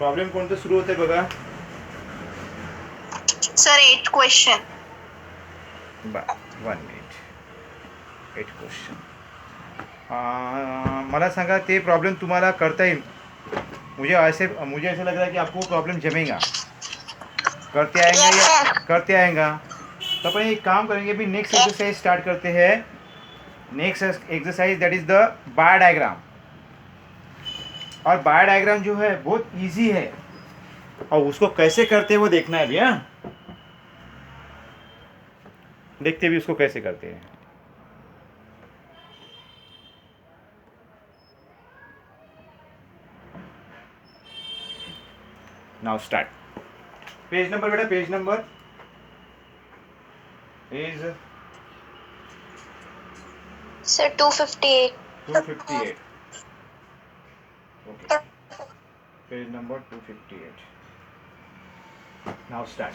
Problem कोणतं सुरू होते बघा. Sir 8 question. 1 मिनिट. 8 क्वेश्चन. मला सांगा ते प्रॉब्लेम तुम्हाला करता येईल. मुझे ऐसे लग रहा है कि आपको प्रॉब्लम जमेगा. करते आएंगे यस या सर. करते आएगा. तो अपन एक काम करेंगे. अभी नेक्स्ट एक्सरसाइज स्टार्ट करते हैं. Next exercise that is the bar diagram. और बार डायग्राम जो है बहुत इजी है और उसको कैसे करते हैं वो देखना है भैया. देखते भी उसको कैसे करते हैं. Now start. पेज नंबर बेटा, page number is sir 258. 258. Okay, page number 258. Now start.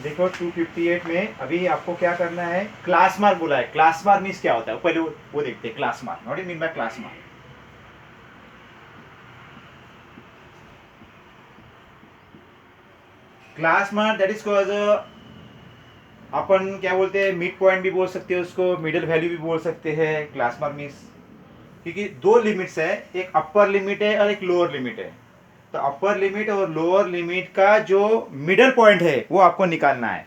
देखो 258 में अभी आपको क्या करना है. क्लास मार्क बोला है. क्लास मार्क मीन्स क्या होता है पहले वो देखते हैं. Class mark, what do you mean by class mark. Class mark that is cause अपन क्या बोलते हैं, मिड पॉइंट भी बोल सकते हैं उसको, मिडिल वैल्यू भी बोल सकते हैं. क्लास मार्क मीन्स क्योंकि दो लिमिट्स है, एक अपर लिमिट है और एक लोअर लिमिट है. तो अपर लिमिट और लोअर लिमिट का जो मिडल पॉइंट है वो आपको निकालना है.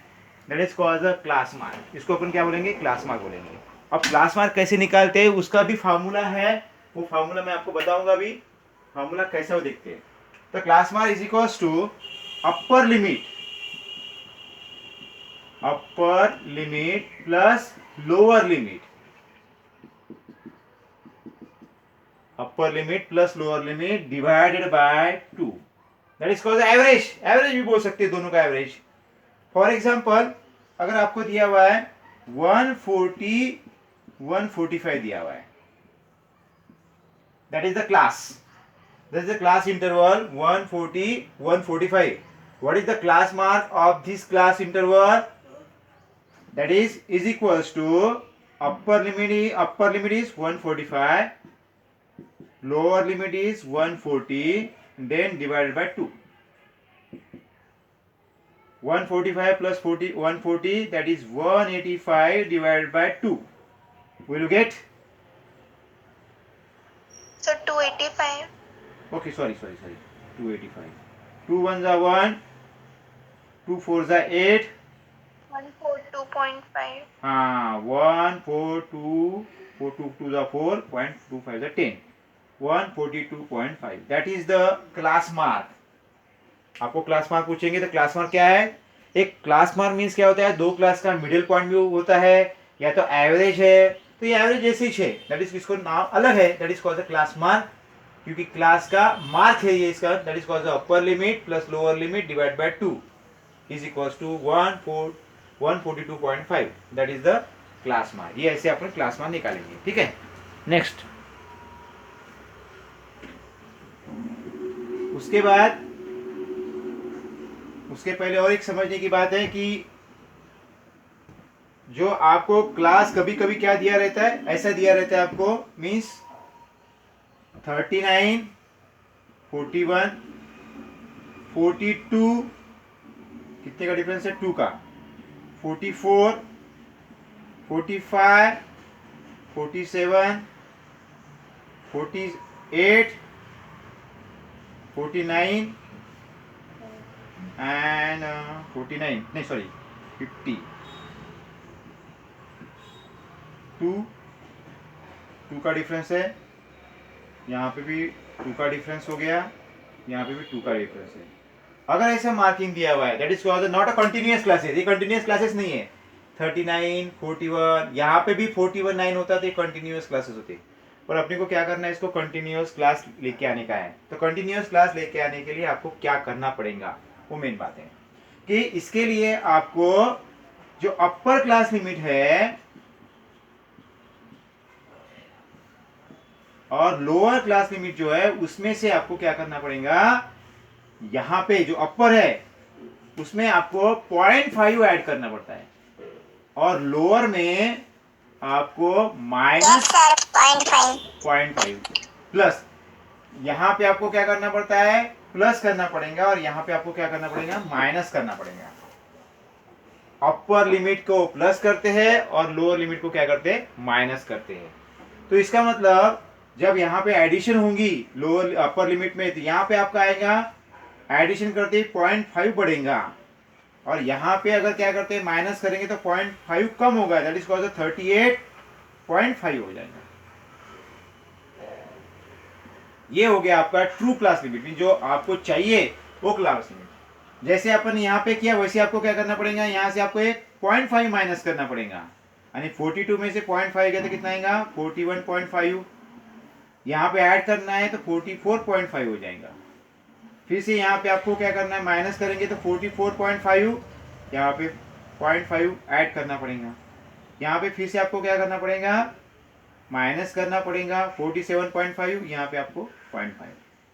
That is called class mark. इसको अपन क्या बोलेंगे, क्लास मार्क बोलेंगे. अब क्लास मार्क कैसे निकालते हैं उसका भी फार्मूला है. वो फार्मूला मैं आपको बताऊंगा अभी. फार्मूला कैसा वो देखते हैं. तो class mark is equals to upper limit plus lower limit. Upper limit plus lower limit divided by 2. That is called average. Average भी बोल सकते हैं दोनों का एवरेज. फॉर एग्जाम्पल अगर आपको दिया हुआ है 140 145 दिया हुआ है. That is the class. That is the class interval 140 145. What is the class mark of this class interval. That is equals to upper limit is 145, lower limit is 140, then divided by 2. 145 plus 140, that is 185 divided by 2. Will you get? Sir 285. Okay, sorry. 285. 2 ones are 1, 2 fours are 8. 142.5. 1 4 2 4 2 2s are 4.25 are 10. 142.5. That is the class mark. आपको class mark पूछेंगे तो class mark क्या है. एक class mark means क्या होता है, दो क्लास का मिडिल पॉइंट भी होता है या तो एवरेज है. तो ये एवरेज जैसे ही है. दैट इज इसको नाम अलग है. That is called the class mark क्योंकि क्लास का मार्क है ये इसका. That is called the upper limit plus lower limit divide by 2 is equals to 142.5. That is the class mark. ये ऐसे अपन क्लास मार्क निकालेंगे. ठीक है. नेक्स्ट. उसके पहले और एक समझने की बात है कि जो आपको क्लास कभी कभी क्या दिया रहता है, ऐसा दिया रहता है आपको मीन्स 39 41 42. कितने का डिफरेंस है, 2 का. 44 45 47 48 49 and 49 नहीं सॉरी 50. 2 का डिफरेंस है. यहाँ पे भी 2 का डिफरेंस हो गया. यहाँ पे भी 2 का डिफरेंस है. अगर ऐसा मार्किंग दिया हुआ है that is called not a continuous classes. ये कंटिन्यूअस क्लासेस नहीं है. 39 41 यहाँ पे भी 41 9 होता तो ये कंटिन्यूअस क्लासेस होते. पर अपने को क्या करना है, इसको कंटिन्यूअस क्लास लेके आने का है. तो कंटिन्यूअस क्लास लेके आने के लिए आपको क्या करना पड़ेगा, वो मेन बात है कि इसके लिए आपको जो अपर क्लास लिमिट है, और लोअर क्लास लिमिट जो है उसमें से आपको क्या करना पड़ेगा, यहाँ पे जो अपर है उसमें आपको 0.5 ऐड करना पड़ता है और लोअर में आपको माइनस 0.5 प्लस यहाँ पे आपको क्या करना पड़ता है, प्लस करना पड़ेगा और यहाँ पे आपको क्या करना पड़ेगा, माइनस करना पड़ेगा। अपर लिमिट को प्लस करते हैं और लोअर लिमिट को क्या करते हैं, माइनस करते हैं। तो इसका मतलब जब यहाँ पे एडिशन होंगी लोअर अपर लिमिट में, तो यहाँ पे आपका आएगा एडिशन करते ही 0.5 बढ़ेगा और यहाँ पे अगर क्या करते हैं माइनस करेंगे तो 0.5 कम होगा, दैट इज कॉल्ड 38.5 हो जाएगा। ये हो गया आपका ट्रू क्लास लिमिट, जो आपको चाहिए वो क्लास लिमिट। जैसे अपन यहाँ पे किया वैसे आपको क्या करना पड़ेगा, यहाँ से आपको एक 0.5 माइनस करना पड़ेगा, यानी 42 में से 0.5 गया तो कितना आएगा 41.5। यहाँ पे ऐड करना है तो 44.5 हो जाएगा। फिर से यहाँ पे आपको क्या करना है, माइनस करेंगे तो 44.5, यहाँ पे 0.5 ऐड करना पड़ेगा। यहाँ पे फिर से आपको क्या करना पड़ेगा, माइनस करना पड़ेगा 47.5, यहाँ पे आपको 0.5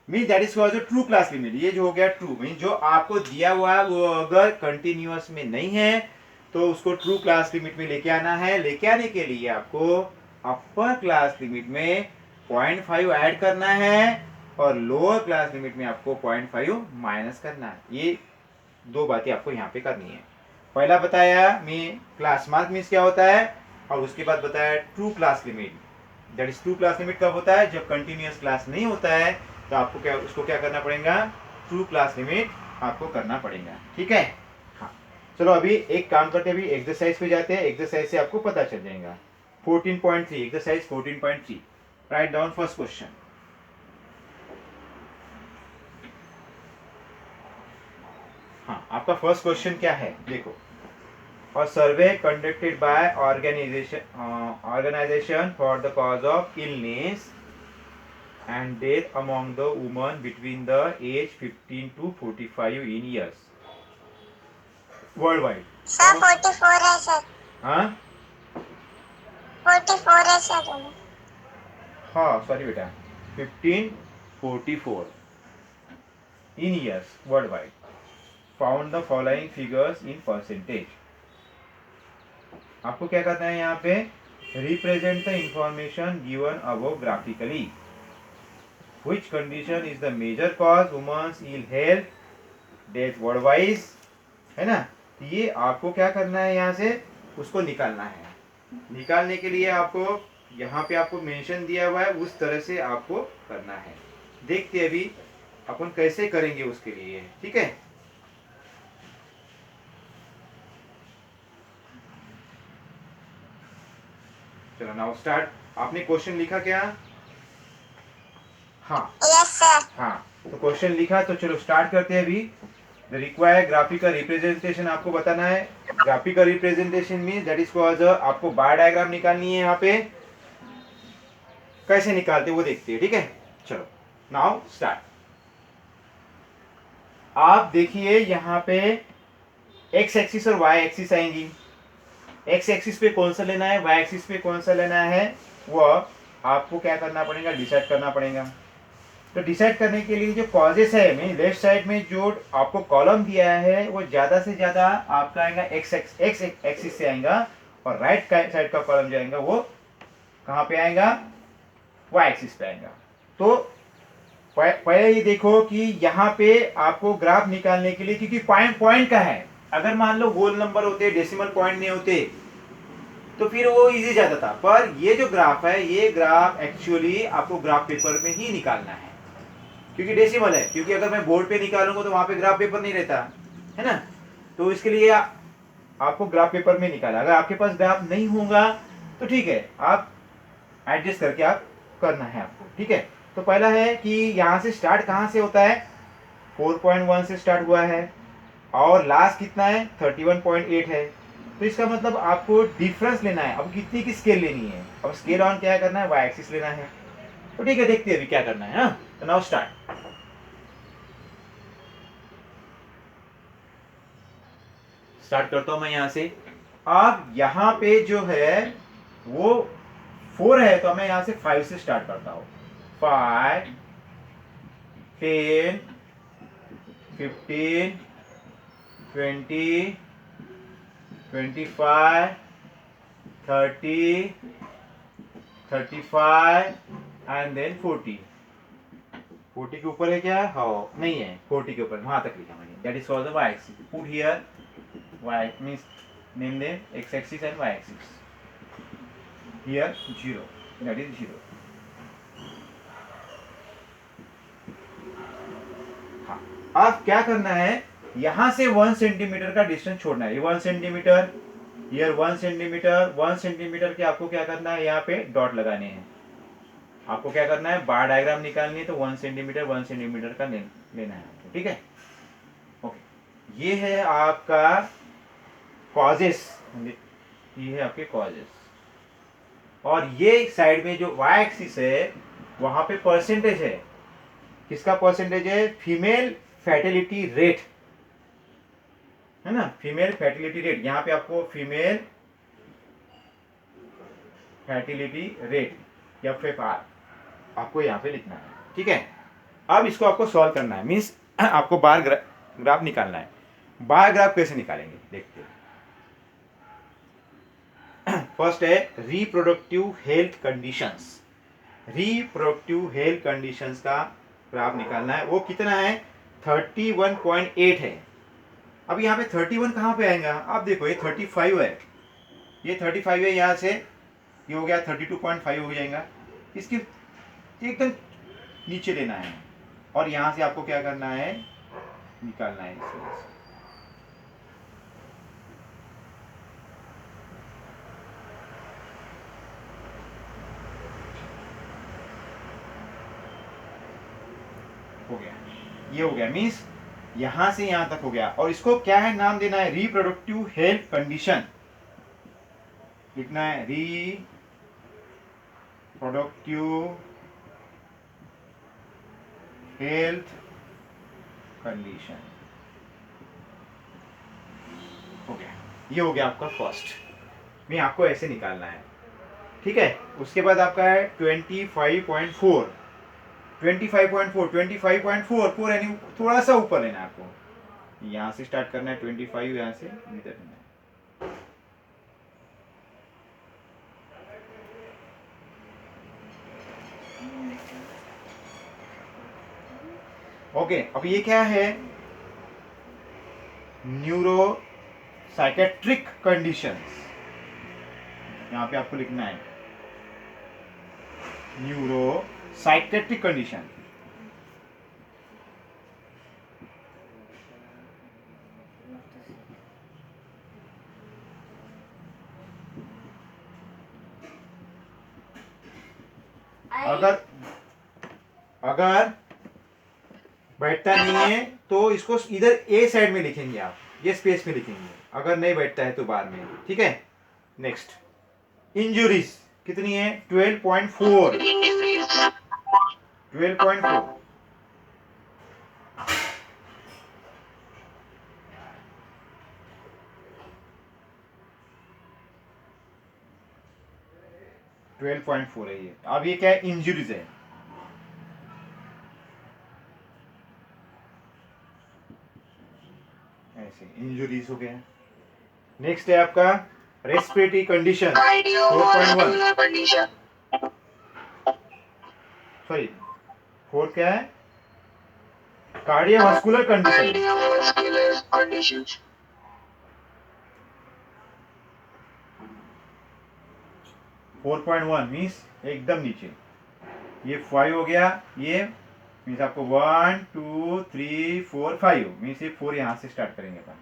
mean that is called true class limit. ये जो हो गया ट्रू, मीन जो आपको दिया हुआ है वो अगर कंटिन्यूअस में नहीं है तो उसको ट्रू क्लास लिमिट में लेके आना है। लेके आने के लिए आपको अपर क्लास लिमिट में 0.5 ऐड करना है और लोअर क्लास लिमिट में आपको 0.5 माइनस करना है। ये दो बातें आपको यहाँ पे करनी है। पहला बताया मैं क्लास मार्क मीन्स क्या होता है और उसके बाद बताया true class limit. That is true class limit कब होता है, जब कंटिन्यूअस क्लास नहीं होता है तो आपको क्या उसको क्या करना पड़ेगा, ट्रू क्लास लिमिट आपको करना पड़ेगा। ठीक है, हाँ चलो अभी एक काम करते हैं, अभी एक्सरसाइज पे जाते हैं। एक्सरसाइज से आपको पता चल जाएगा। 14.3 exercise 14.3 write down first question. हाँ आपका फर्स्ट क्वेश्चन क्या है देखो। A survey conducted by organization for the cause of illness and death among the women between the age 15 to 45 in years worldwide. Sir 44 है सर, हाँ 44 है sir. हाँ sorry बेटा 1544 in years worldwide. Found the following figures in percentage. आपको क्या करना है यहाँ पे, represent the information given above graphically. Which condition is the major cause women's ill health death world wise, है ना। ये आपको क्या करना है, यहाँ से उसको निकालना है। निकालने के लिए आपको यहाँ पे आपको मेंशन दिया हुआ है, उस तरह से आपको करना है। देखते अभी अपन कैसे करेंगे उसके लिए, ठीक है। चलो नाउ स्टार्ट। आपने क्वेश्चन लिखा क्या? हाँ यस सर। हाँ तो क्वेश्चन लिखा, तो चलो स्टार्ट करते हैं अभी। द रिक्वायर्ड ग्राफिकल रिप्रेजेंटेशन आपको बताना है। Graphical representation means that is called, आपको बार डायग्राम निकालनी है। यहाँ पे कैसे निकालते वो देखते हैं, ठीक है। चलो नाउ स्टार्ट। आप देखिए यहाँ पे एक्स एक्सिस और वाई एक्सिस आएंगी। एक्स एक्सिस पे कौन सा लेना है, वाई एक्सिस पे कौन सा लेना है, वो आपको क्या करना पड़ेगा, डिसाइड करना पड़ेगा। तो डिसाइड करने के लिए जो कॉजेस है, मैं लेफ्ट साइड में जो आपको कॉलम दिया है वो ज्यादा से ज्यादा आपका आएगा एक्स एक्सिस से आएगा, और राइट साइड का कॉलम जो आएगा वो कहाँ पे आएगा, वाई एक्सिस पे आएगा। तो पहले ये देखो कि यहाँ पे आपको ग्राफ निकालने के लिए, क्योंकि पॉइंट का है, अगर मान लो गोल नंबर होते, डेसिमल पॉइंट नहीं होते तो फिर वो इजी जाता था। पर ये जो ग्राफ है, ये ग्राफ एक्चुअली आपको ग्राफ पेपर में ही निकालना है, क्योंकि डेसिमल है। क्योंकि अगर मैं बोर्ड पे निकालूंगा तो वहां पे ग्राफ पेपर नहीं रहता है ना, तो इसके लिए आपको ग्राफ पेपर में निकाला। अगर आपके पास ग्राफ नहीं होगा तो ठीक है, आप एडजस्ट करके आप करना है आपको, ठीक है। तो पहला है कि यहाँ से स्टार्ट कहाँ से होता है, 4.1 से स्टार्ट हुआ है और लास्ट कितना है 31.8 है। तो इसका मतलब आपको डिफरेंस लेना है। अब कितनी की स्केल लेनी है, अब स्केल ऑन क्या करना है, वाई एक्सिस लेना है। तो ठीक है, देखते हैं अभी क्या करना है। हाँ तो नाउ स्टार्ट। स्टार्ट करता हूं मैं यहाँ से। अब यहाँ पे जो है वो 4 है, तो मैं यहाँ से 5 से स्टार्ट करता हूँ। 5, 10, 15, 20, 25, 30, 35 एंड देन 40। 40 के ऊपर है क्या? हाँ, नहीं है, 40 के ऊपर वहां तक लिखा मैंने। That is called the Y axis. Put here Y means name them X axis and Y axis. Here 0, that is 0। हाँ, अब क्या करना है, यहां से 1 सेंटीमीटर का डिस्टेंस छोड़ना है। ये 1 सेंटीमीटर, हियर 1 सेंटीमीटर, 1 सेंटीमीटर के आपको क्या करना है, यहाँ पे डॉट लगाने हैं। आपको क्या करना है, बार डायग्राम निकालनी है, तो 1 सेंटीमीटर 1 सेंटीमीटर का लेना है आपको, ठीक है। ओके, ये है आपका कॉजेस, ये है आपके कॉजेस। और ये साइड में जो वाई एक्सिस है वहां पे परसेंटेज है। किसका परसेंटेज है? फीमेल फर्टिलिटी रेट, है ना, फीमेल फर्टिलिटी रेट। यहाँ पे आपको फीमेल फर्टिलिटी रेट FFR आपको यहाँ पे लिखना है, ठीक है। अब इसको आपको सॉल्व करना है, मीन्स आपको बार ग्राफ निकालना है। बार ग्राफ कैसे निकालेंगे देखते हैं। फर्स्ट है reproductive health conditions. Reproductive health conditions का ग्राफ निकालना है। वो कितना है? 31.8 है। अब यहाँ पे 31 कहाँ पे आएगा? आप देखो, ये 35 है, ये 35 है, यहाँ से ये हो गया 32.5 हो जाएगा। इसके एकदम नीचे लेना है और यहाँ से आपको क्या करना है, निकालना है इस वजह से। हो गया, ये हो गया, मीन्स यहां से यहां तक हो गया। और इसको क्या है, नाम देना है रिप्रोडक्टिव हेल्थ कंडीशन। लिखना है रिप्रोडक्टिव हेल्थ कंडीशन। हो गया, ये हो गया आपका फर्स्ट में। आपको ऐसे निकालना है, ठीक है। उसके बाद आपका है 25.4, 25.4 यानी थोड़ा सा ऊपर लेना है आपको। यहाँ से स्टार्ट करना है 25, यहाँ से इधर लेना है। ओके, अब ये क्या है, न्यूरो साइकेट्रिक कंडीशंस। यहाँ पे आपको लिखना है न्यूरो साइकेट्रिक कंडीशन। अगर अगर बैठता नहीं है तो इसको इधर ए साइड में लिखेंगे आप, ये स्पेस में लिखेंगे। अगर नहीं बैठता है तो बाद में, ठीक है। नेक्स्ट, इंजुरीज कितनी है? 12.4, 12.4। 12.4 है ये। अब ये क्या है, इंजुरीज है। ऐसे इंजुरीज हो गया। नेक्स्ट है आपका रेस्पिरेटरी कंडीशन 4.1, सॉरी 4 क्या है, कार्डियोवास्कुलर कंडीशन। 4.1 मीन्स एकदम नीचे। ये 5 हो गया, ये मीन्स आपको 1 2 3 4 5 मीन्स ये 4 यहाँ से स्टार्ट करेंगे अपन।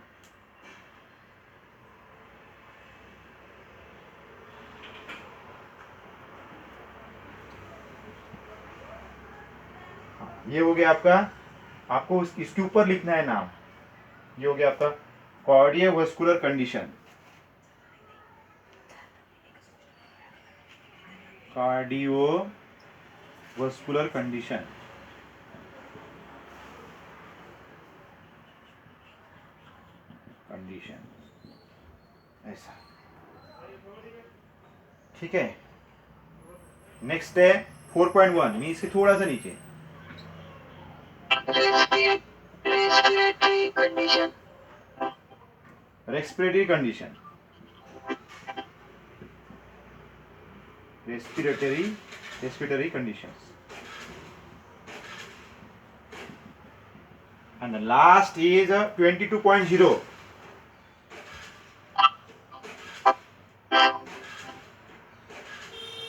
ये हो गया आपका, आपको इसके ऊपर लिखना है नाम। ये हो गया आपका कार्डियोवास्कुलर कंडीशन। कार्डियोवास्कुलर कंडीशन, ऐसा, ठीक है। नेक्स्ट है 4.1 मीन इसके थोड़ा सा नीचे। Respiratory condition, respiratory conditions. And the last is 22.0.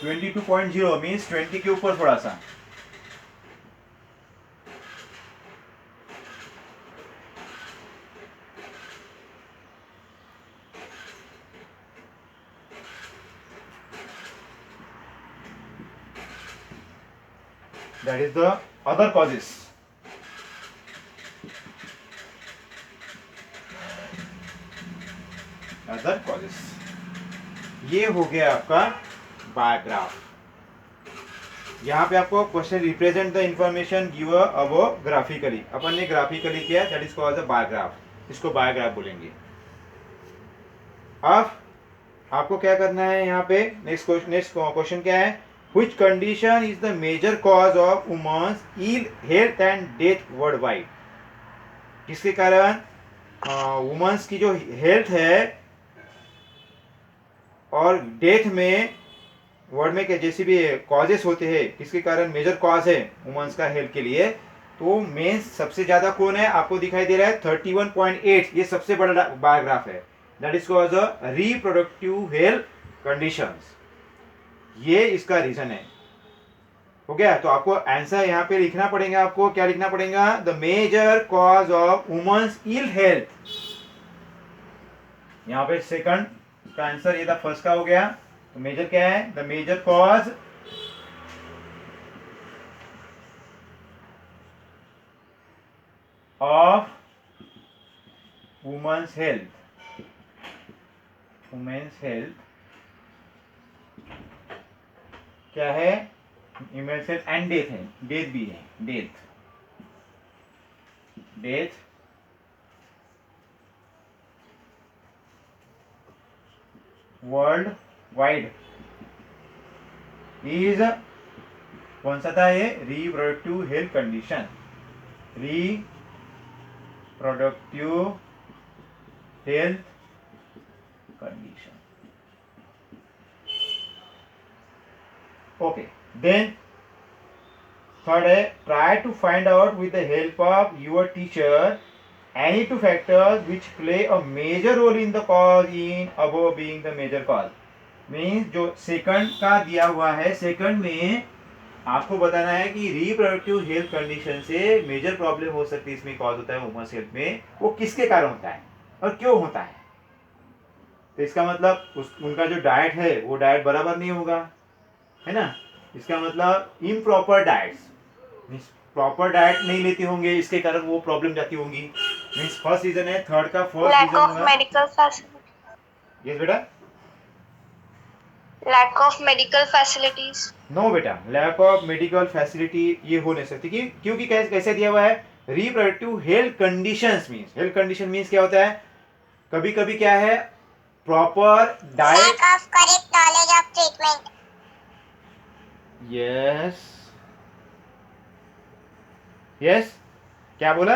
22.0 means 20 के ऊपर थोड़ा सा। That is the other causes. Other causes. ये हो गया आपका बायोग्राफ। यहाँ पे आपको question represent the information give above graphically, अपन ने ग्राफिकली किया, that is called the bar graph. इसको बायोग्राफ बोलेंगे। अब आपको क्या करना है यहाँ पे, नेक्स्ट क्वेश्चन क्या है, which condition is the major cause of women's ill health and death world wide. किसके कारण वुमेन्स की जो हेल्थ है और डेथ में वर्ल्ड में जैसे भी कॉजेस होते हैं, किसके कारण मेजर कॉज है वुमेन्स का हेल्थ के लिए, तो मेन सबसे ज्यादा कौन है, आपको दिखाई दे रहा है 31.8। ये सबसे बड़ा बायोग्राफ है, that is called reproductive health conditions. ये इसका रीजन है। हो गया, तो आपको आंसर यहाँ पे लिखना पड़ेगा। आपको क्या लिखना पड़ेगा, the major cause of women's ill health. यहाँ पे सेकंड का आंसर, ये था फर्स्ट का हो गया। तो मेजर क्या है, the major cause of women's health, women's health क्या है, वुमेन्स हेल्थ एंड डेथ है, डेथ भी है, डेथ वर्ल्ड वाइड इज, कौन सा था ये, reproductive health condition, reproductive health condition. Okay, then third है, try to find out with the help of your teacher any two factors which play a major role in the cause in above being the major cause। Means जो second का दिया हुआ है, second में आपको बताना है कि रिप्रोडक्टिव हेल्थ कंडीशन से मेजर प्रॉब्लम हो सकती है, इसमें कॉज होता है वुमेन्स हेल्थ में, वो किसके कारण होता है और क्यों होता है। तो इसका मतलब उनका जो डाइट है वो डाइट बराबर नहीं होगा, है ना। इसका मतलब इम्प्रॉपर डाइट्स, प्रॉपर डाइट नहीं लेते होंगे, इसके कारण वो प्रॉब्लम जाती होंगी। मींस फर्स्ट रीजन है, थर्ड का फर्स्ट लैक रीजन ऑफ होगा, मेडिकल फैसिलिटी, यस बेटा, lack of medical facilities. No बेटा, लैक ऑफ मेडिकल फैसिलिटी ये हो नहीं सकती, क्योंकि कैसे दिया हुआ है, reproductive health conditions. Means health condition means क्या होता है, कभी कभी क्या है, proper diet, lack of correct knowledge of treatment, yes yes, क्या बोला,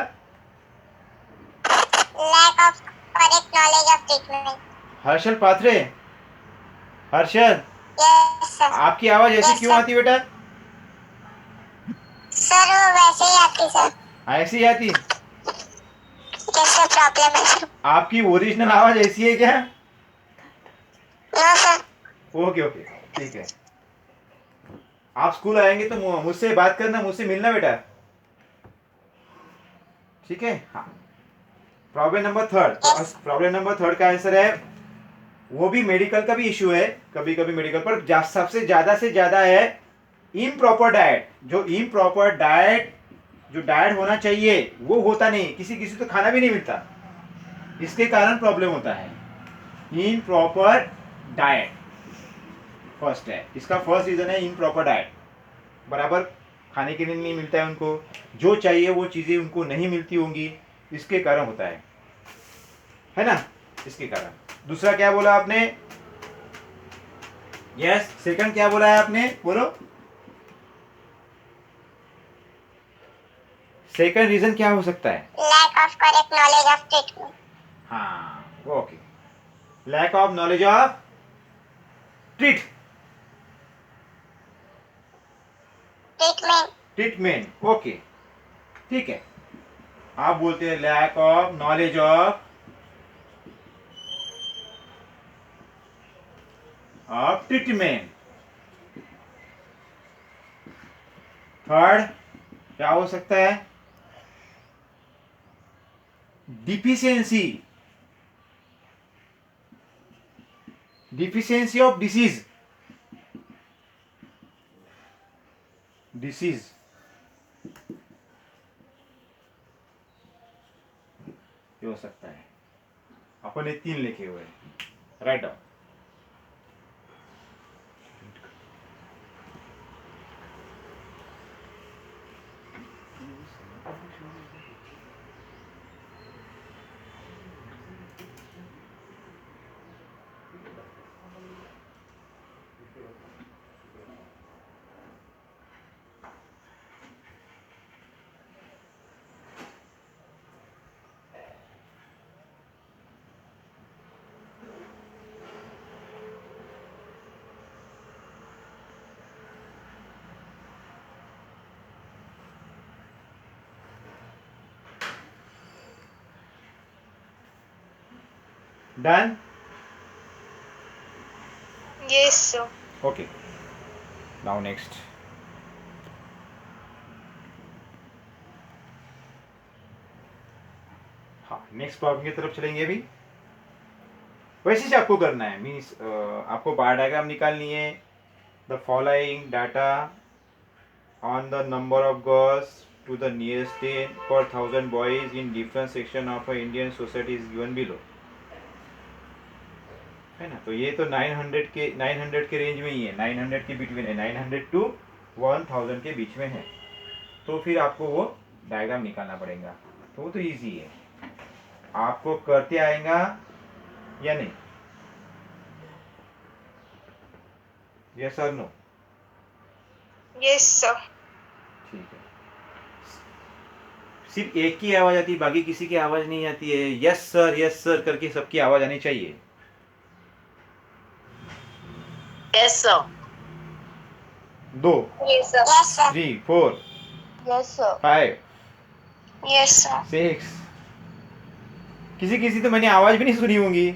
lack of correct knowledge of treatment. Harshal Pathare, Harshal yes sir. आपकी आवाज ऐसी Yes, क्यों sir. आती बेटा, सर वो वैसे ही आती सर। ऐसी ही आती, कैसे प्रॉब्लम है सर? आपकी ओरिजिनल आवाज ऐसी है क्या, नो सर। ओके ओके ठीक है। आप स्कूल आएंगे तो मुझसे बात करना, मुझसे मिलना बेटा, ठीक है। हाँ, problem number third, problem number third का आंसर है, वो भी मेडिकल का भी इश्यू है, कभी कभी मेडिकल पर सबसे ज्यादा से ज्यादा है इम्प्रॉपर डाइट। जो इम्प्रॉपर डाइट, जो डाइट होना चाहिए वो होता नहीं, किसी किसी तो खाना भी नहीं मिलता, इसके कारण प्रॉब्लम होता है। इम्प्रॉपर डाइट फर्स्ट है, इसका फर्स्ट रीजन है इम्प्रॉपर डाइट, बराबर खाने के लिए नहीं मिलता है उनको, जो चाहिए वो चीजें उनको नहीं मिलती होंगी, इसके कारण होता है ना, इसके कारण। दूसरा क्या बोला आपने, यस, सेकंड क्या बोला है आपने, बोलो, सेकंड रीजन क्या हो सकता है? lack of correct knowledge of treatment. हाँ, okay, lack of knowledge of Treatment. Treatment, okay, ठीक है। आप बोलते हैं lack of knowledge of treatment. Third क्या हो सकता है? Deficiency, deficiency of disease, disease ये हो सकता है। अपन ये 3 लिखे हुए हैं, write down. Done, Yes, sir. Okay. Now next, हाँ, नेक्स्ट प्रॉब्लम की तरफ चलेंगे अभी। वैसे ही आपको करना है, मीन्स आपको बार डायग्राम निकालनी है। The following data on the number of girls to the nearest 10 per 1000 boys in different section of a Indian society is given below, है ना। तो ये तो 900 के रेंज में ही है, 900 के बिटवीन है, 900 टू 1000 के बीच में है। तो फिर आपको वो डायग्राम निकालना पड़ेगा। तो वो तो इजी है, आपको करते आएगा या नहीं? यस और नो? Yes, sir. ठीक है, सिर्फ एक की आवाज आती है, बाकी किसी की आवाज नहीं आती है। यस सर करके सबकी आवाज आनी चाहिए। Yes, sir. 2, Yes, sir. Yes, sir. 3, 4, Yes, sir. 5, Yes, sir. 6, किसी तो मैंने आवाज भी नहीं सुनी होंगी।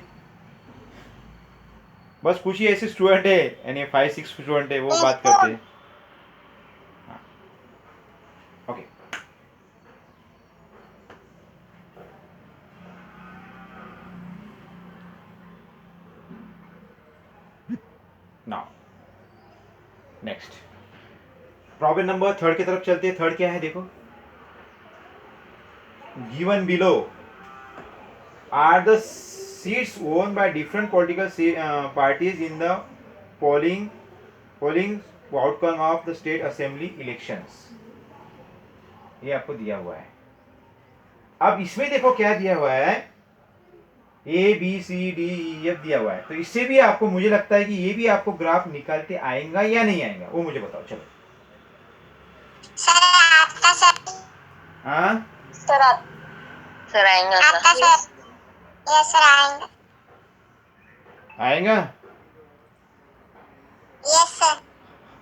बस कुछ ही ऐसे स्टूडेंट है, यानी 5-6 स्टूडेंट है, वो बात करते हैं। Okay, now next problem number 3 की तरफ चलते हैं। थर्ड क्या है देखो, given below are the seats won by different political parties in the polling outcome of the state assembly elections. ये आपको दिया हुआ है। अब इसमें देखो क्या दिया हुआ है, A B C D E F दिया हुआ है। तो इससे भी आपको, मुझे लगता है कि ये भी आपको ग्राफ निकालते आएगा या नहीं आएगा, वो मुझे बताओ। चलो, Sir, आपका सर. हाँ, Sir, sir, आएगा आपका sir. सर. Yes, sir, आएंगे. आएगा। Yes, sir.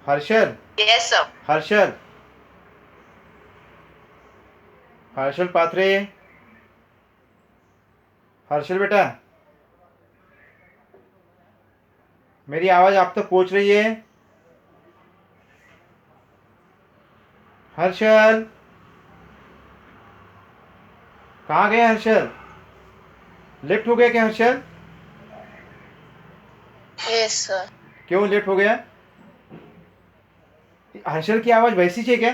Harshal, Yes, sir. Harshal, Harshal पात्रे, हर्षल बेटा, मेरी आवाज आप तक पहुंच रही है? हर्षल, कहाँ गए हर्षल? लेफ्ट हो गया क्या हर्षल? Yes, sir. क्यों लेट हो गया? हर्षल की आवाज वैसी है क्या?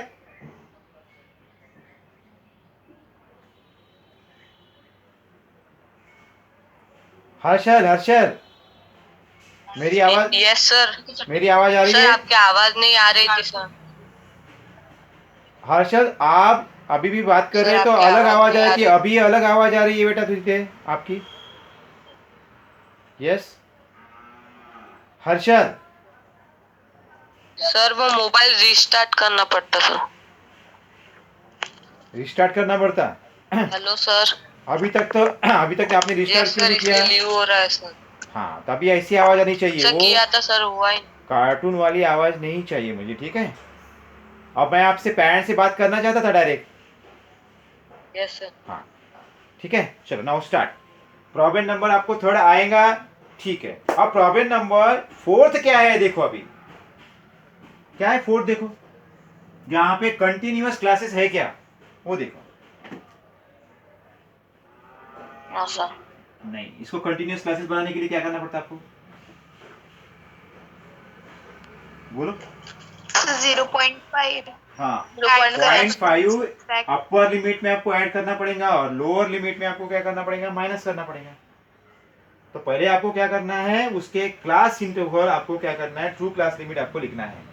हर्षल, हर्षल, मेरी आवाज, Yes, sir. मेरी आवाज आ रही सर है? आपकी आवाज नहीं आ रही थी सर. हर्षल, आप अभी भी बात कर सर, रहे हैं तो आपकी अलग आवाज आवाज नहीं आ आ रही थी, रही। अभी अलग आवाज आ रही है बेटा तुझे आपकी। यस हर्षल, सर वो मोबाइल रिस्टार्ट करना पड़ता सर. रिस्टार्ट करना पड़ता। Hello sir. अभी तक आपने रिस्टार्ट यस क्यों सर, नहीं इसलिए किया? लीव हो रहा है सर। हाँ, तभी ऐसी आवाज आनी चाहिए, सर वो किया था सर, हुआ ही। कार्टून वाली आवाज नहीं चाहिए मुझे, ठीक है? अब मैं आपसे पैरेंट से बात करना चाहता था डायरेक्ट। Yes sir. हाँ, ठीक है, चलो नाउ स्टार्ट। प्रॉब्लम नंबर आपको थर्ड आएगा, ठीक है। अब प्रॉब्लम नंबर फोर्थ क्या है, देखो अभी क्या है फोर्थ, देखो यहाँ पे कंटिन्यूअस क्लासेस है क्या, वो देखो। हाँ सर। नहीं, इसको कंटिन्यूअस क्लासेस बनाने के लिए क्या करना पड़ता है आपको, बोलो। 0.5 हाँ, ऐड करना 0.5 पड़ता अपर लिमिट में आपको ऐड करना पड़ेगा और लोअर लिमिट में आपको क्या करना पड़ेगा, माइनस करना पड़ेगा। तो पहले आपको क्या करना है, उसके क्लास इंटरवल आपको क्या करना है, ट्रू क्लास लिमिट आपको लिखना है।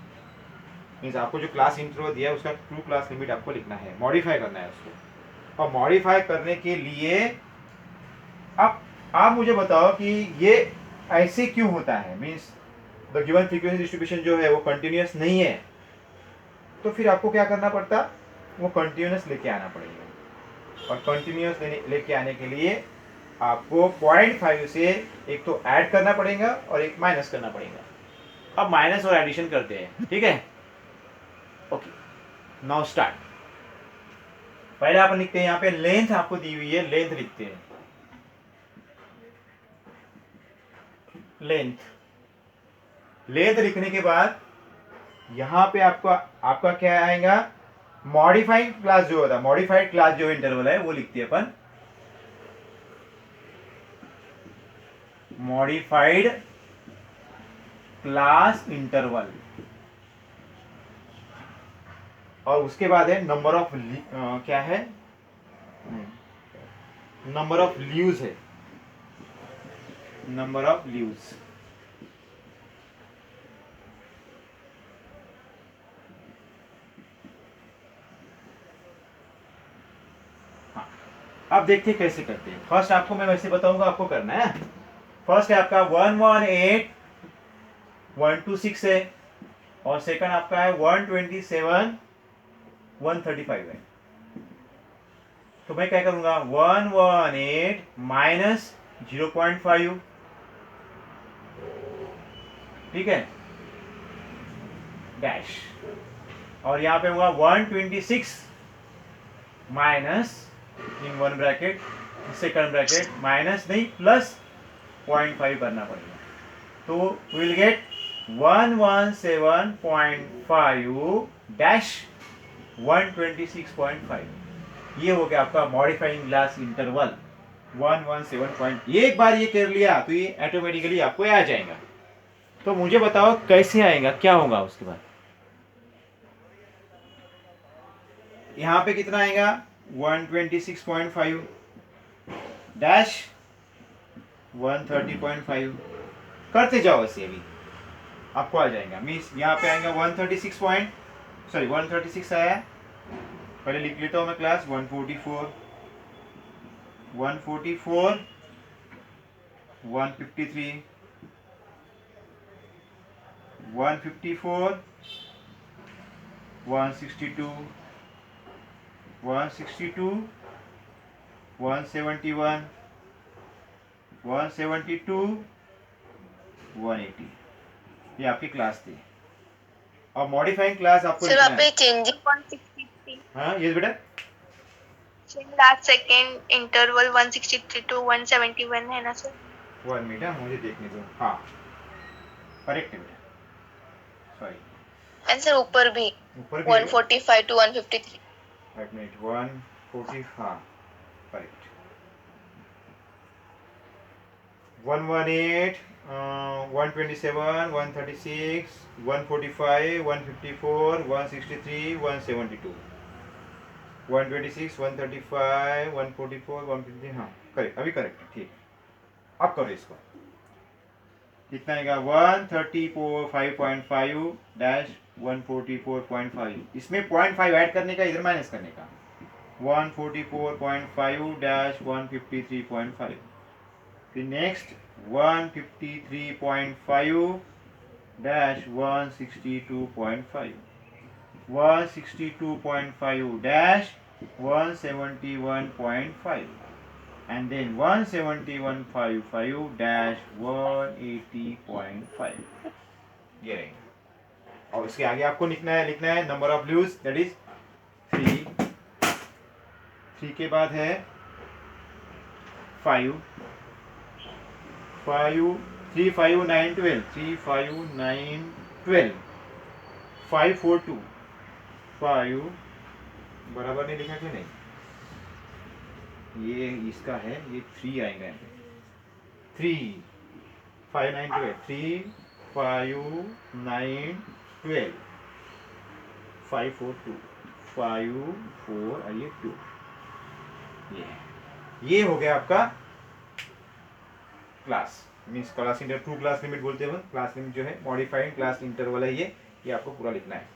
मीन्स आपको जो क्लास इंटरवल दिया है उसका ट्रू क्लास लिमिट आपको लिखना है, मॉडिफाई करना है उसको। और मॉडिफाई करने के लिए आप मुझे बताओ कि ये ऐसे क्यों होता है, means the given frequency distribution जो है वो कंटिन्यूअस नहीं है, तो फिर आपको क्या करना पड़ता, वो कंटिन्यूअस लेके आना पड़ेगा। और कंटिन्यूअस लेके आने के लिए आपको 0.5 से एक तो ऐड करना पड़ेगा और एक माइनस करना पड़ेगा। अब माइनस और एडिशन करते हैं, ठीक है? Okay, now start. पहले आप लिखते हैं, यहाँ पे लेंथ आपको दी हुई है, लेंथ लिखते हैं, लेंथ। लेंथ लिखने के बाद यहाँ पे आपका क्या आएगा, मॉडिफाइड क्लास जो होता है, मॉडिफाइड क्लास जो इंटरवल है वो लिखते हैं अपन, मॉडिफाइड क्लास इंटरवल। और उसके बाद है नंबर ऑफ क्या है, नंबर ऑफ लीव्स है, नंबर ऑफ लीव्स। हाँ, अब देखते हैं कैसे करते हैं। फर्स्ट आपको मैं वैसे बताऊंगा, आपको करना है। फर्स्ट है आपका 118.126 है, और सेकंड आपका है 127.135 है। तो मैं क्या करूंगा, 118 माइनस 0.5, ठीक है, डैश। और यहाँ पे होगा 126 minus in one bracket, second bracket, minus नहीं प्लस 0.5 करना पड़ेगा। तो विल गेट 117.5 डैश 126.5। ये हो गया आपका मॉडिफाइंग ग्लास इंटरवल 117 एक बार ये कर लिया तो ये ऑटोमेटिकली आपको आ जाएगा। तो मुझे बताओ कैसे आएगा, क्या होगा उसके बाद। यहाँ पे कितना आएगा, 126.5 डैश 130.5। करते जाओ ऐसे, अभी आपको आ जाएगा। मीन्स यहाँ पे आएगा 136 आया। पहले लिख लेता हूँ मैं क्लास 144 153 154 162 171 172 180। ये आपकी क्लास थी। और मॉडिफाइंग क्लास आपको सर लिखना आप है। चेंजिंग 163 हाँ ये बेटा, लास्ट सेकेंड इंटरवल 163 to 171 है ना सर? 1 मिनट, हाँ मुझे देखने दो। हाँ करेक्ट है बेटा, सॉरी। आंसर ऊपर भी ऊपर भी 145 to 153। 1 मिनट, 140, हाँ करेक्ट। 118 127 136 145 154 163 172 126 135 144 153, हाँ करेक्ट, अभी करेक्ट है, ठीक। अब करो इसको, कितना आएगा 134.5 डैश 144.5। इसमें 0.5 ऐड करने का, इधर माइनस करने का। 144.5 डैश 153.5। फिर next 153.5 dash 162.5 162.5 dash 171.5 and then 171.55 dash 180.5 ये रहेंगे। और इसके आगे आपको लिखना है number of lose that is 3 के बाद है 5 3 5 9 12 3 5 9 12 5 4 2 5 बराबर नहीं लिखा क्यों नहीं, ये इसका है, ये 3 आएगा 3 5 9 12 3 5 9 12 5 4 2 5 4 और ये 2, ये हो गया आपका class means class inter true class limit बोलते हैं, क्लास लिमिट जो है मॉडिफाइड क्लास इंटरवल है, ये आपको पूरा लिखना है।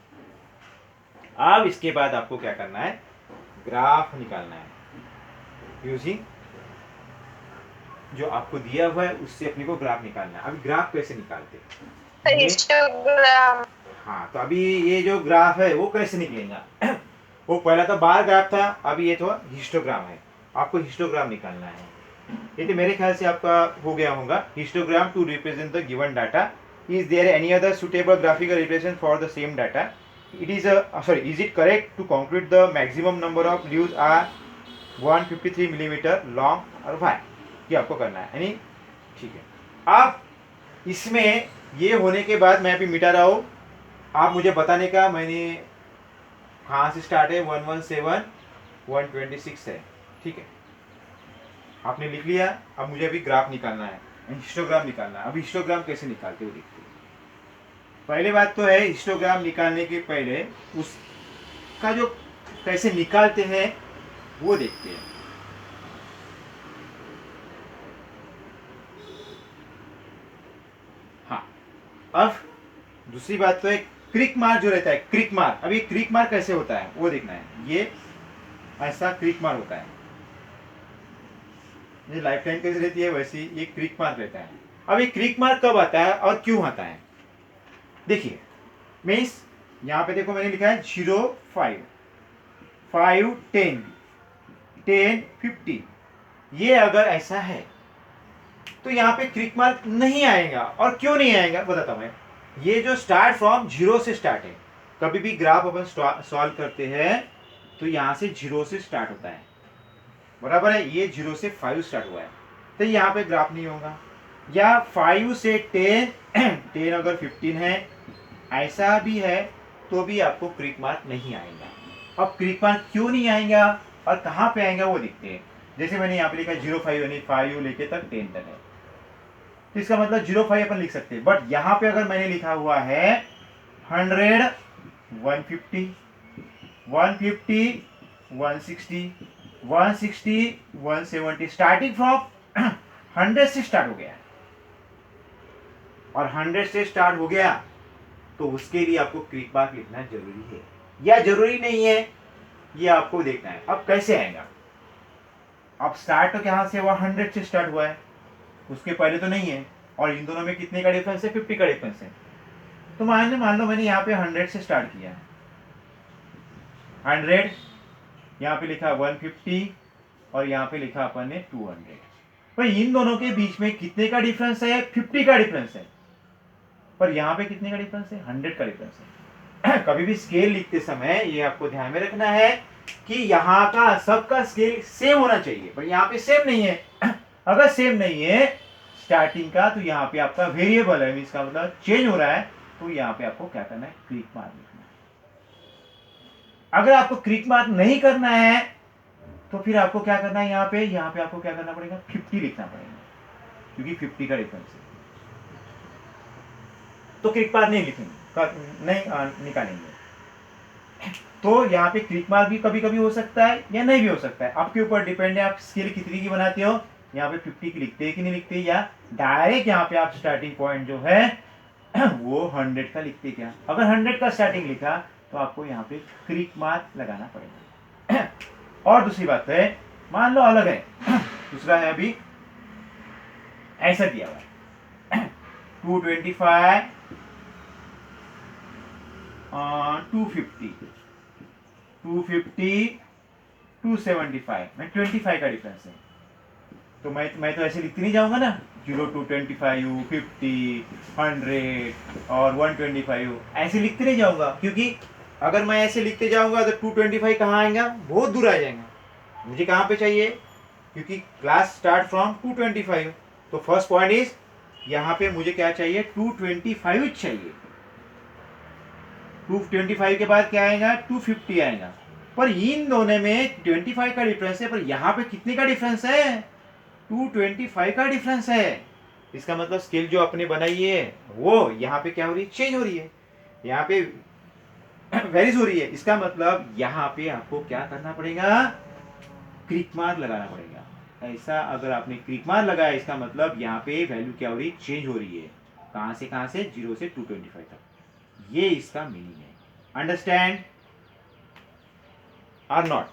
अब इसके बाद आपको क्या करना है, ग्राफ निकालना है यूजिंग जो आपको दिया हुआ है उससे अपने को ग्राफ निकालना है। अभी ग्राफ कैसे निकालते हैं, हिस्टोग्राम। हाँ तो अभी ये जो ग्राफ है वो कैसे निकलेगा वो पहला तो बार ग्राफ था, अभी ये तो हिस्टोग्राम है, आपको हिस्टोग्राम निकालना है। ये तो मेरे ख्याल से आपका हो गया होगा। Histogram to represent the given data, is there any other suitable graphical represent for the same data, it is is it correct to conclude the maximum number of leaves are 153 millimeter long और why, ये आपको करना है यानी ठीक है। अब इसमें ये होने के बाद मैं अभी मिटा रहा हूँ, आप मुझे बताने का मैंने कहाँ से स्टार्ट है, 117 126 है, ठीक है आपने लिख लिया। अब मुझे अभी ग्राफ निकालना है, हिस्टोग्राम निकालना है। अब हिस्टोग्राम कैसे निकालते हो देखते हैं। पहले बात तो है हिस्टोग्राम निकालने के पहले उसका जो कैसे निकालते हैं वो देखते हैं। हाँ अब दूसरी बात तो है क्रिक मार्क जो रहता है, क्रिक मार्क। अभी क्रिक मार्क कैसे होता है वो देखना है। ये ऐसा क्रिक मार्क होता है, ये लाइफ लाइन कैसे रहती है वैसी ये क्रिक मार्क रहता है। अब ये क्रिक मार्क कब आता है और क्यों आता है देखिए, मीन्स यहाँ पे देखो मैंने लिखा है 0 5 5 10 10 50, ये अगर ऐसा है तो यहाँ पे क्रिक मार्क नहीं आएगा। और क्यों नहीं आएगा बताता हूँ मैं। ये जो स्टार्ट फ्रॉम 0 से स्टार्ट है, कभी भी ग्राफ अपन सॉल्व करते हैं तो यहाँ से 0 से स्टार्ट होता है, बराबर है। ये 0 से 5 स्टार्ट हुआ है तो यहाँ पे ग्राफ नहीं होगा। या 5 से 10 10 अगर 15 है ऐसा भी है तो भी आपको क्रिक मार्क नहीं आएगा। अब क्रिक मार्क क्यों नहीं आएगा और कहाँ पे आएगा वो देखते हैं। जैसे मैंने यहाँ पे लिखा 05 यानी 5 लेके तक 10 तक है, तो इसका मतलब 05 अपन लिख सकते हैं। बट यहाँ पे अगर मैंने लिखा हुआ है 100 150 150 160 160 170, स्टार्टिंग फ्रॉम 100 से स्टार्ट हो गया और 100 से स्टार्ट हो गया तो उसके लिए आपको क्रिक मार्क लिखना जरूरी है या जरूरी नहीं है ये आपको देखना है। अब कैसे आएगा, अब स्टार्ट तो कहाँ से हुआ, 100 से स्टार्ट हुआ है, उसके पहले तो नहीं है। और इन दोनों में कितने का डिफरेंस है, 50 का डिफरेंस है। तो मान लो मैंने यहाँ पे 100 से स्टार्ट किया, 100 यहाँ पे लिखा 150 और यहाँ पे लिखा अपन ने 200। पर इन दोनों के बीच में कितने का डिफरेंस है, 50 का डिफरेंस है। पर यहाँ पे कितने का डिफरेंस है, 100 का डिफरेंस है। कभी भी स्केल लिखते समय ये आपको ध्यान में रखना है कि यहाँ का सबका स्केल सेम होना चाहिए, पर यहाँ पे सेम नहीं है। अगर सेम नहीं है स्टार्टिंग का तो यहाँ पे आपका वेरिएबल है, इसका मतलब चेंज हो रहा है, तो यहाँ पे आपको क्या करना है, क्रिक मार्क लिखना है। अगर आपको क्रिक मार्क नहीं करना है तो फिर आपको क्या करना है, यहाँ पे आपको क्या करना पड़ेगा, 50 लिखना पड़ेगा, क्योंकि 50 का डिफरेंस है। तो क्रिक मार्क नहीं लिखेंगे, नहीं निकालेंगे। तो यहाँ पे क्रिक मार्क भी कभी कभी हो सकता है या नहीं भी हो सकता है, आपके ऊपर डिपेंड है आप स्केल कितनी की बनाते हो। यहाँ पे 50 की लिखते हैं कि नहीं लिखते, या डायरेक्ट यहाँ पे आप स्टार्टिंग पॉइंट जो है वो 100 का लिखते क्या। अगर 100 का स्टार्टिंग लिखा तो आपको यहाँ पे क्रिक मार्क लगाना पड़ेगा। और दूसरी बात है, मान लो अलग है, दूसरा है अभी ऐसा दिया हुआ है 225 250 250 275 में 25 का डिफरेंस है। तो मैं तो ऐसे लिखते नहीं जाऊंगा ना, 0 to 25, 50, 100 और 125 ऐसे लिखते नहीं जाऊंगा, क्योंकि अगर मैं ऐसे लिखते जाऊंगा तो 225 कहाँ आएगा, बहुत दूर आ जाएगा। मुझे कहाँ पे चाहिए, क्योंकि क्लास स्टार्ट फ्रॉम 225। तो फर्स्ट पॉइंट इज, यहाँ पे मुझे क्या चाहिए, 225 चाहिए। 225 के बाद क्या आएगा, 250 आएगा। पर इन दोनों में 25 का डिफरेंस है, पर यहाँ पे कितने का डिफरेंस है, 225 का डिफरेंस है। इसका मतलब स्केल जो अपने बनाई है वो यहाँ पे क्या हो रही है, चेंज हो रही है, यहाँ पे वेरीज हो रही है। इसका मतलब यहाँ पे आपको क्या करना पड़ेगा, क्रिक मार्क लगाना पड़ेगा। ऐसा अगर आपने क्रिक मार्क लगाया, इसका मतलब यहाँ पे वैल्यू क्या हो रही है, चेंज हो रही है। कहाँ से 0 से 225 तक। ये इसका मीनिंग है। अंडरस्टैंड और नॉट?